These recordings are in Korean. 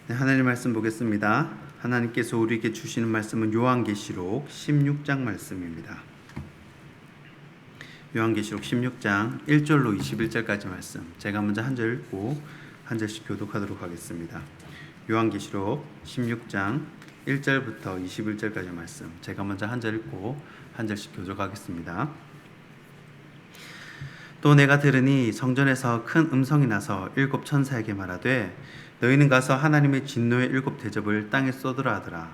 네, 하나님 말씀 보겠습니다. 하나님께서 우리에게 주시는 말씀은 요한계시록 16장 말씀입니다. 요한계시록 16장 1절로 21절까지 말씀. 제가 먼저 한 절 읽고 한 절씩 교독하도록 하겠습니다. 요한계시록 16장 1절부터 21절까지 말씀. 제가 먼저 한 절 읽고 한 절씩 교독하겠습니다. 또 내가 들으니 성전에서 큰 음성이 나서 일곱 천사에게 말하되 너희는 가서 하나님의 진노의 일곱 대접을 땅에 쏟으라 하더라.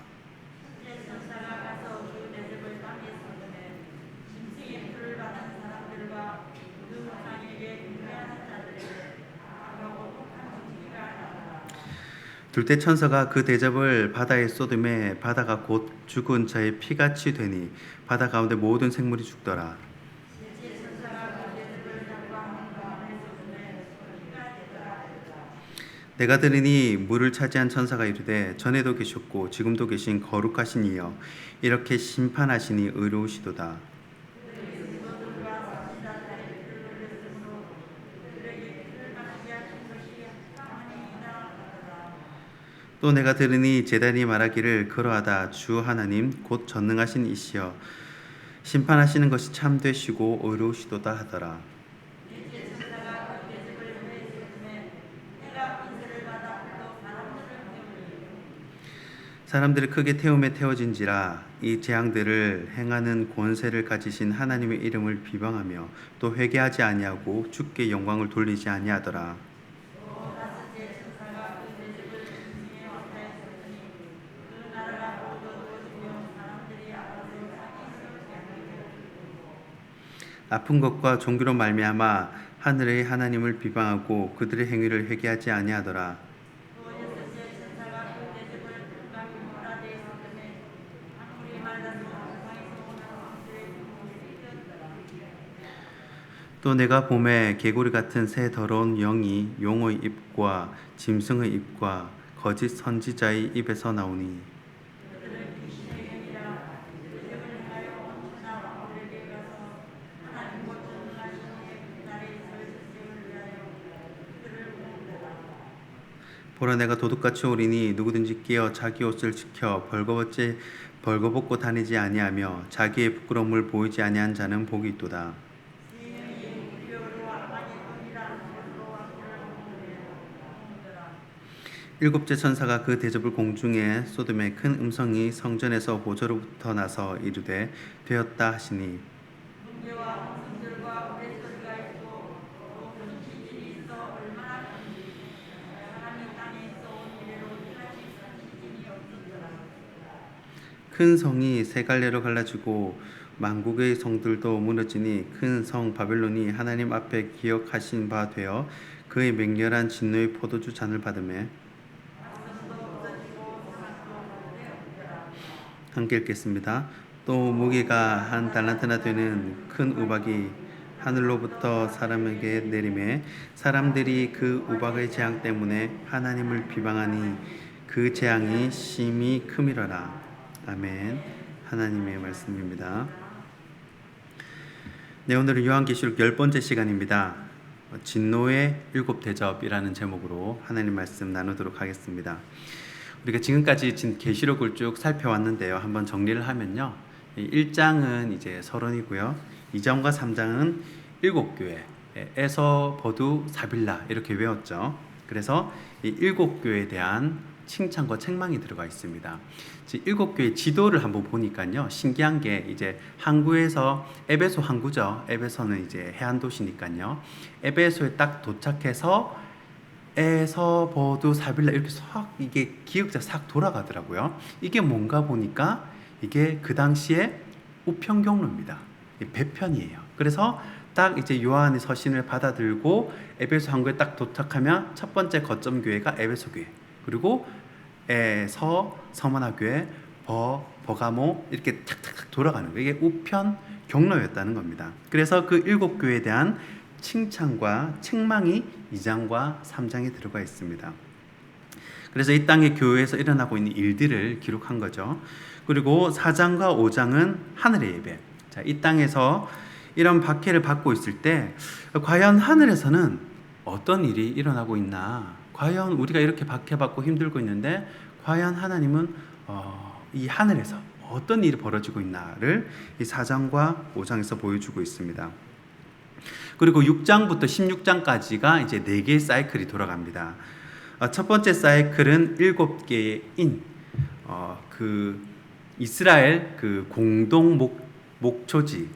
둘째 천사가 그 대접을 바다에 쏟음에 바다가 곧 죽은 자의 피같이 되니 바다 가운데 모든 생물이 죽더라. 내가 들으니 물을 차지한 천사가 이르되 전에도 계셨고 지금도 계신 거룩하신 이여 이렇게 심판하시니 의로우시도다. 또 내가 들으니 제단이 말하기를 그러하다 주 하나님 곧 전능하신 이시여 심판하시는 것이 참되시고 의로우시도다 하더라. 사람들을 크게 태움에 태워진지라 이 재앙들을 행하는 권세를 가지신 하나님의 이름을 비방하며 또 회개하지 아니하고 주께 영광을 돌리지 아니하더라. 아픈 것과 종교로 말미암아 하늘의 하나님을 비방하고 그들의 행위를 회개하지 아니하더라. 또 내가 봄에 개구리 같은 새 더러운 영이 용의 입과 짐승의 입과 거짓 선지자의 입에서 나오니 보라 내가 도둑같이 오리니 누구든지 깨어 자기 옷을 지켜 벌거벗고 다니지 아니하며 자기의 부끄러움을 보이지 아니한 자는 복이 있도다. 일곱째 천사가 그 대접을 공중에 쏟음에 큰 음성이 성전에서 보좌로부터 나서 이르되 되었다 하시니 큰 성이 세 갈래로 갈라지고 만국의 성들도 무너지니 큰 성 바벨론이 하나님 앞에 기억하신 바 되어 그의 맹렬한 진노의 포도주 잔을 받음에 함께 읽겠습니다. 또 무게가 한 달란트나 되는 큰 우박이 하늘로부터 사람에게 내림에 사람들이 그 우박의 재앙 때문에 하나님을 비방하니 그 재앙이 심히 크미러라. 아멘. 하나님의 말씀입니다. 네, 오늘은 요한계시록 10번째 시간입니다. 진노의 일곱 대접이라는 제목으로 하나님 말씀 나누도록 하겠습니다. 우리가 지금까지 계시록을 쭉 살펴왔는데요. 한번 정리를 하면요. 1장은 이제 서론이고요. 2장과 3장은 일곱 교회, 에서, 버두, 사빌라 이렇게 외웠죠. 그래서 이 일곱 교회에 대한 칭찬과 책망이 들어가 있습니다. 일곱 교회 지도를 한번 보니까요. 신기한 게 이제 항구에서 에베소 항구죠. 에베소는 이제 해안 도시니까요. 에베소에 딱 도착해서 에서 버두 사빌라 이렇게 싹 이게 기억자 싹 돌아가더라고요. 이게 뭔가 보니까 이게 그 당시에 우편 경로입니다. 배편이에요. 그래서 딱 이제 요한의 서신을 받아들고 에베소 항구에 딱 도착하면 첫 번째 거점 교회가 에베소 교회. 그리고 에서 서머나 교회, 버가모 이렇게 탁탁탁 돌아가는 거예요. 이게 우편 경로였다는 겁니다. 그래서 그 일곱 교회에 대한 칭찬과 책망이 2장과 3장에 들어가 있습니다. 그래서 이 땅의 교회에서 일어나고 있는 일들을 기록한 거죠. 그리고 4장과 5장은 하늘의 예배. 자, 이 땅에서 이런 박해를 받고 있을 때 과연 하늘에서는 어떤 일이 일어나고 있나? 과연 우리가 이렇게 박해받고 힘들고 있는데 과연 하나님은 이 하늘에서 어떤 일이 벌어지고 있나를 이 4장과 5장에서 보여주고 있습니다. 그리고 6장부터 16장까지가 이제 4개의 사이클이 돌아갑니다. 첫 번째 사이클은 7개의 그 이스라엘 그 공동 목초지,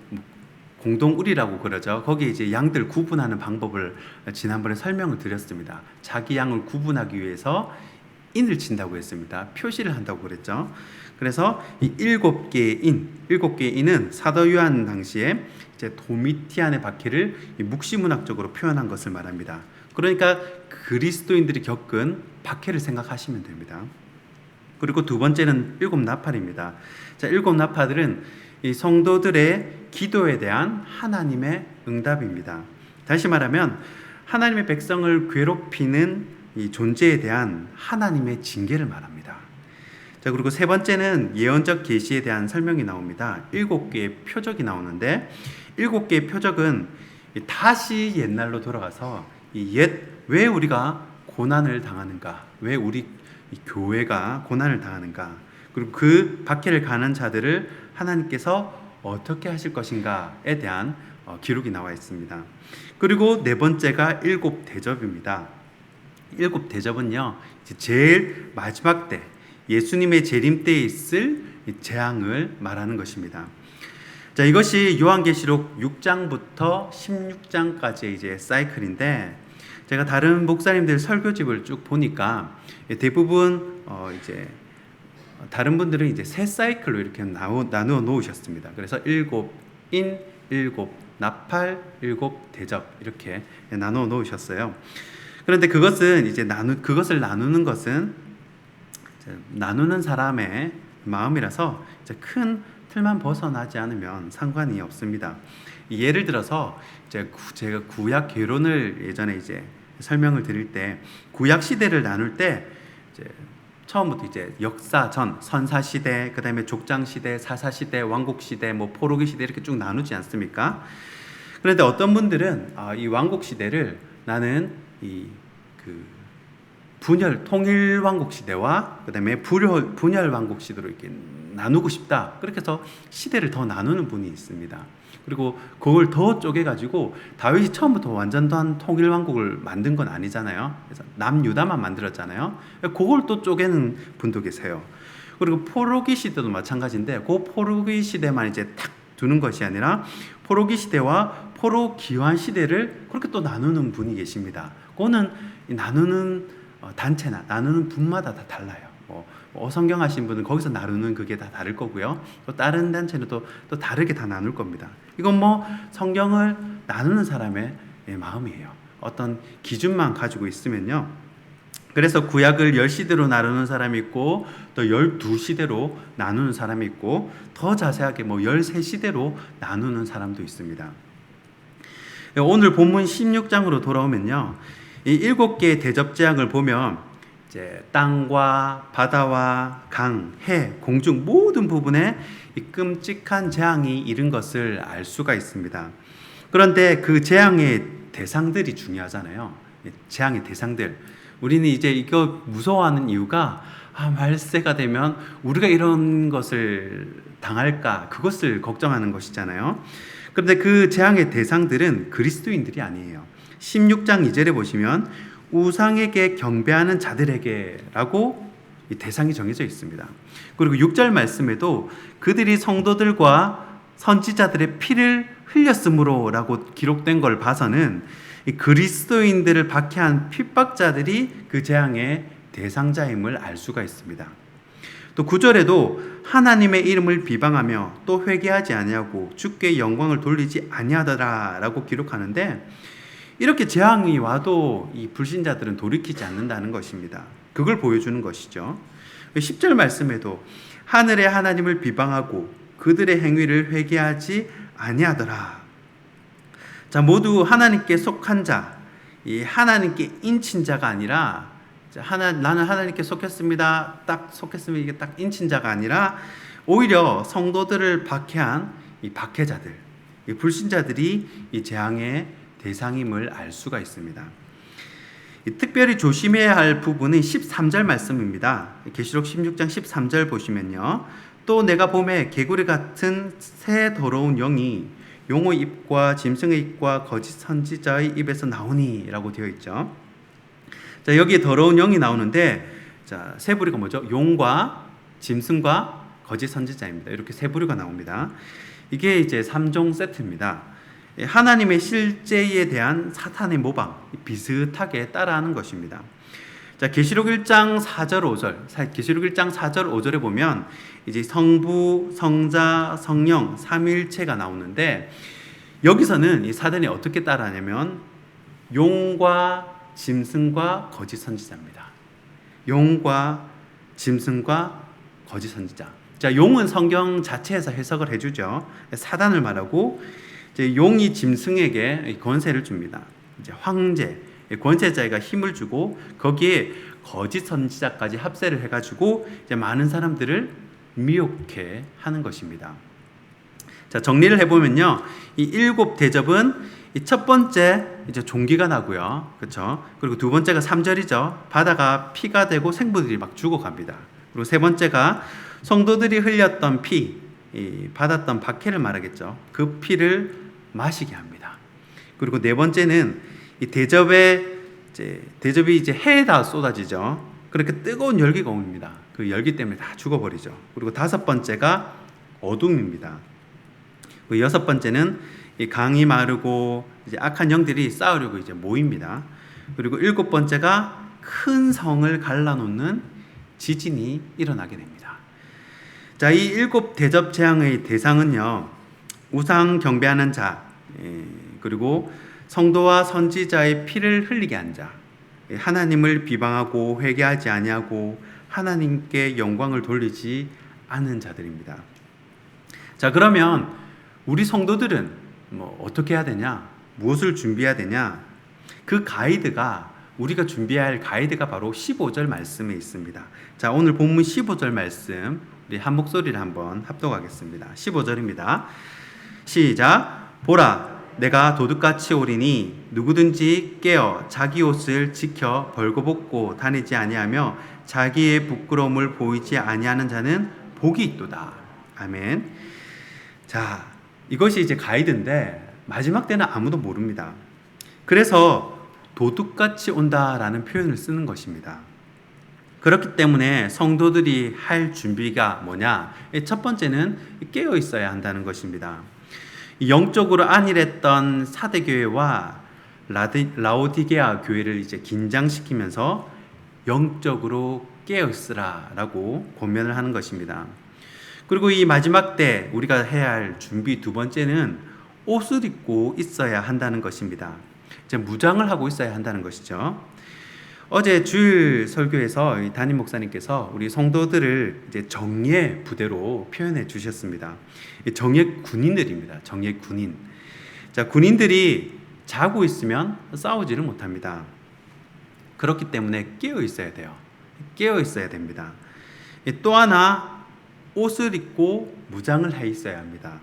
공동우리라고 그러죠. 거기에 이제 양들 구분하는 방법을 지난번에 설명을 드렸습니다. 자기 양을 구분하기 위해서 인을 친다고 했습니다. 표시를 한다고 그랬죠. 그래서 이 7개의 인은 사도 요한 당시에 이제 도미티안의 박해를 묵시문학적으로 표현한 것을 말합니다. 그러니까 그리스도인들이 겪은 박해를 생각하시면 됩니다. 그리고 두 번째는 7 나팔입니다. 자, 7 나팔들은 이 성도들의 기도에 대한 하나님의 응답입니다. 다시 말하면 하나님의 백성을 괴롭히는 이 존재에 대한 하나님의 징계를 말합니다. 자, 그리고 세 번째는 예언적 계시에 대한 설명이 나옵니다. 7개의 표적이 나오는데 7개의 표적은 다시 옛날로 돌아가서 왜 우리가 고난을 당하는가, 왜 우리 교회가 고난을 당하는가, 그리고 그 박해를 가는 자들을 하나님께서 어떻게 하실 것인가에 대한 기록이 나와 있습니다. 그리고 네 번째가 7 대접입니다. 7 대접은요, 제일 마지막 때 예수님의 재림 때에 있을 재앙을 말하는 것입니다. 자, 이것이 요한계시록 6장부터 16장까지의 이제 사이클인데, 제가 다른 목사님들 설교집을 쭉 보니까 대부분 이제 다른 분들은 이제 세 사이클로 이렇게 나누어 놓으셨습니다. 그래서 7인, 7 나팔, 7 대접 이렇게 나누어 놓으셨어요. 그런데 그것을 나누는 것은 나누는 사람의 마음이라서 큰 틀만 벗어나지 않으면 상관이 없습니다. 예를 들어서 제가 구약 개론을 예전에 이제 설명을 드릴 때 구약 시대를 나눌 때 처음부터 이제 역사 전 선사 시대, 그다음에 족장 시대, 사사 시대, 왕국 시대, 포로기 시대 이렇게 쭉 나누지 않습니까? 그런데 어떤 분들은 이 왕국 시대를 나는 분열 통일 왕국 시대와 그다음에 분열 왕국 시대로 이렇게 나누고 싶다. 그렇게 해서 시대를 더 나누는 분이 있습니다. 그리고 그걸 더 쪼개가지고 다윗이 처음부터 완전한 통일 왕국을 만든 건 아니잖아요. 그래서 남유다만 만들었잖아요. 그걸 또 쪼개는 분도 계세요. 그리고 포로기 시대도 마찬가지인데 그 포로기 시대만 이제 탁 두는 것이 아니라 포로기 시대와 포로기환 시대를 그렇게 또 나누는 분이 계십니다. 그거는 나누는 단체나 나누는 분마다 다 달라요. 어성경 하신 분은 거기서 나누는 그게 다 다를 거고요. 또 다른 단체는 또 다르게 다 나눌 겁니다. 이건 성경을 나누는 사람의 마음이에요. 어떤 기준만 가지고 있으면요. 그래서 구약을 10시대로 나누는 사람이 있고 또 12시대로 나누는 사람이 있고 더 자세하게 13시대로 나누는 사람도 있습니다. 오늘 본문 16장으로 돌아오면요. 이 7개의 대접 재앙을 보면 이제 땅과 바다와 강, 해, 공중 모든 부분에 이 끔찍한 재앙이 이른 것을 알 수가 있습니다. 그런데 그 재앙의 대상들이 중요하잖아요. 재앙의 대상들. 우리는 이제 이거 무서워하는 이유가 말세가 되면 우리가 이런 것을 당할까, 그것을 걱정하는 것이잖아요. 그런데 그 재앙의 대상들은 그리스도인들이 아니에요. 16장 2절에 보시면 우상에게 경배하는 자들에게라고 이 대상이 정해져 있습니다. 그리고 6절 말씀에도 그들이 성도들과 선지자들의 피를 흘렸으므로라고 기록된 걸 봐서는 이 그리스도인들을 박해한 핍박자들이 그 재앙의 대상자임을 알 수가 있습니다. 또 9절에도 하나님의 이름을 비방하며 또 회개하지 아니하고 주께 영광을 돌리지 아니하더라라고 기록하는데, 이렇게 재앙이 와도 이 불신자들은 돌이키지 않는다는 것입니다. 그걸 보여주는 것이죠. 10절 말씀에도 하늘의 하나님을 비방하고 그들의 행위를 회개하지 아니하더라. 자, 모두 하나님께 속한 자, 이 하나님께 인친 자가 아니라 나는 하나님께 속했습니다. 딱 속했으면 이게 딱 인친 자가 아니라 오히려 성도들을 박해한 이 박해자들, 이 불신자들이 이 재앙의 대상임을 알 수가 있습니다. 특별히 조심해야 할 부분은 13절 말씀입니다. 계시록 16장 13절 보시면요. 또 내가 봄에 개구리 같은 새 더러운 영이 용의 입과 짐승의 입과 거짓 선지자의 입에서 나오니 라고 되어 있죠. 자, 여기에 더러운 영이 나오는데, 자, 세 부류가 뭐죠? 용과 짐승과 거짓 선지자입니다. 이렇게 세 부류가 나옵니다. 이게 이제 3종 세트입니다. 하나님의 실제에 대한 사탄의 모방, 비슷하게 따라하는 것입니다. 자, 계시록 1장 4절 5절. 계시록 1장 4절 5절에 보면 이제 성부, 성자, 성령 삼위일체가 나오는데, 여기서는 이 사단이 어떻게 따라하냐면 용과 짐승과 거짓 선지자입니다. 용과 짐승과 거짓 선지자. 자, 용은 성경 자체에서 해석을 해주죠. 사단을 말하고, 이제 용이 짐승에게 권세를 줍니다. 이제 황제, 권세자가 힘을 주고 거기에 거짓 선지자까지 합세를 해가지고 이제 많은 사람들을 미혹해 하는 것입니다. 자, 정리를 해보면요, 이 일곱 대접은 이 첫 번째 이제 종기가 나고요, 그렇죠? 그리고 두 번째가 3절이죠. 바다가 피가 되고 생물들이 막 죽어갑니다. 그리고 세 번째가 성도들이 흘렸던 피, 받았던 박해를 말하겠죠. 그 피를 마시게 합니다. 그리고 네 번째는 이 대접이 이제 해에다 쏟아지죠. 그렇게 뜨거운 열기가 옵니다. 그 열기 때문에 다 죽어버리죠. 그리고 다섯 번째가 어둠입니다. 그리고 여섯 번째는 이 강이 마르고 이제 악한 영들이 싸우려고 이제 모입니다. 그리고 일곱 번째가 큰 성을 갈라놓는 지진이 일어나게 됩니다. 자, 이 일곱 대접 재앙의 대상은요, 우상 경배하는 자, 그리고 성도와 선지자의 피를 흘리게 한 자, 하나님을 비방하고 회개하지 아니하고 하나님께 영광을 돌리지 않은 자들입니다. 자, 그러면 우리 성도들은 뭐 어떻게 해야 되냐? 무엇을 준비해야 되냐? 그 가이드가, 우리가 준비해야 할 가이드가 바로 15절 말씀에 있습니다. 자, 오늘 본문 15절 말씀 우리 한 목소리를 한번 합독하겠습니다. 15절입니다. 시작. 보라, 내가 도둑같이 오리니 누구든지 깨어 자기 옷을 지켜 벌거벗고 다니지 아니하며 자기의 부끄러움을 보이지 아니하는 자는 복이 있도다. 아멘. 자, 이것이 이제 가이드인데 마지막 때는 아무도 모릅니다. 그래서 도둑같이 온다라는 표현을 쓰는 것입니다. 그렇기 때문에 성도들이 할 준비가 뭐냐? 첫 번째는 깨어 있어야 한다는 것입니다. 영적으로 안일했던 사대교회와 라오디게아 교회를 이제 긴장시키면서 영적으로 깨어 있으라라고 권면을 하는 것입니다. 그리고 이 마지막 때 우리가 해야 할 준비 두 번째는 옷을 입고 있어야 한다는 것입니다. 이제 무장을 하고 있어야 한다는 것이죠. 어제 주일 설교에서 담임 목사님께서 우리 성도들을 이제 정예 부대로 표현해 주셨습니다. 정예 군인들입니다. 정예 군인. 자, 군인들이 자고 있으면 싸우지를 못합니다. 그렇기 때문에 깨어 있어야 돼요. 깨어 있어야 됩니다. 또 하나, 옷을 입고 무장을 해 있어야 합니다.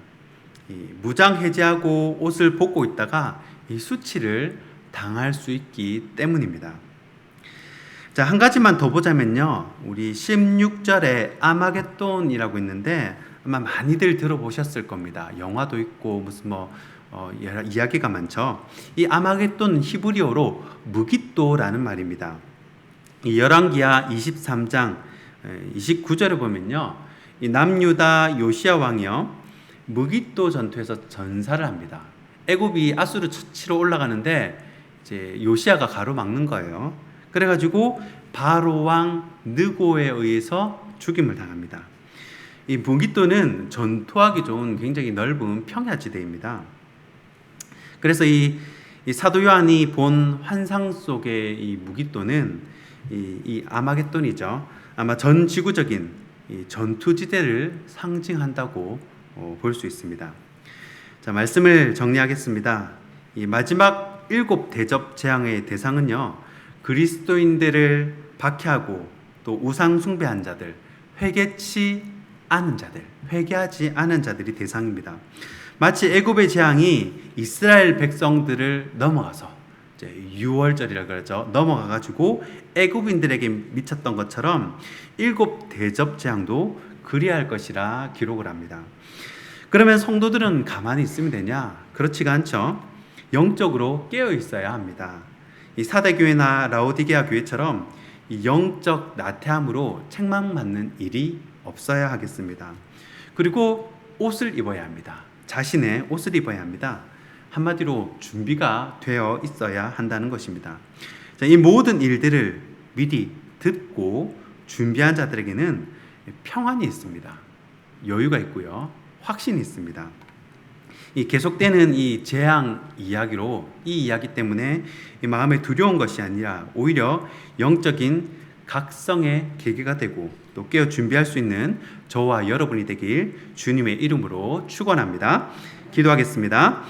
무장 해제하고 옷을 벗고 있다가 이 수치를 당할 수 있기 때문입니다. 자, 한 가지만 더 보자면요, 우리 16절에 아마겟돈이라고 있는데 아마 많이들 들어보셨을 겁니다. 영화도 있고 무슨 이야기가 많죠. 이 아마겟돈 히브리어로 무깃도라는 말입니다. 이 열왕기하 23장 29절에 보면요, 이 남유다 요시야 왕이요, 무깃도 전투에서 전사를 합니다. 애굽이 아수르 치러 올라가는데 이제 요시야가 가로막는 거예요. 그래가지고 바로 왕 느고에 의해서 죽임을 당합니다. 이 무깃도는 전투하기 좋은 굉장히 넓은 평야지대입니다. 그래서 이 사도 요한이 본 환상 속의 이 무깃도는 이 아마겟돈이죠. 아마 전 지구적인 이 전투지대를 상징한다고 볼 수 있습니다. 자, 말씀을 정리하겠습니다. 이 마지막 일곱 대접 재앙의 대상은요, 그리스도인들을 박해하고 또 우상 숭배한 자들, 회개하지 않은 자들이 대상입니다. 마치 애굽의 재앙이 이스라엘 백성들을 넘어가서 유월절이라 그러죠. 넘어가가지고 애굽인들에게 미쳤던 것처럼 일곱 대접 재앙도 그리할 것이라 기록을 합니다. 그러면 성도들은 가만히 있으면 되냐? 그렇지가 않죠. 영적으로 깨어 있어야 합니다. 이 사대교회나 라오디게아 교회처럼 이 영적 나태함으로 책망받는 일이 없어야 하겠습니다. 그리고 옷을 입어야 합니다. 자신의 옷을 입어야 합니다. 한마디로 준비가 되어 있어야 한다는 것입니다. 자, 이 모든 일들을 미리 듣고 준비한 자들에게는 평안이 있습니다. 여유가 있고요. 확신이 있습니다. 이 계속되는 이 재앙 이야기로 이 이야기 때문에 이 마음에 두려운 것이 아니라 오히려 영적인 각성의 계기가 되고 또 깨어 준비할 수 있는 저와 여러분이 되길 주님의 이름으로 축원합니다. 기도하겠습니다.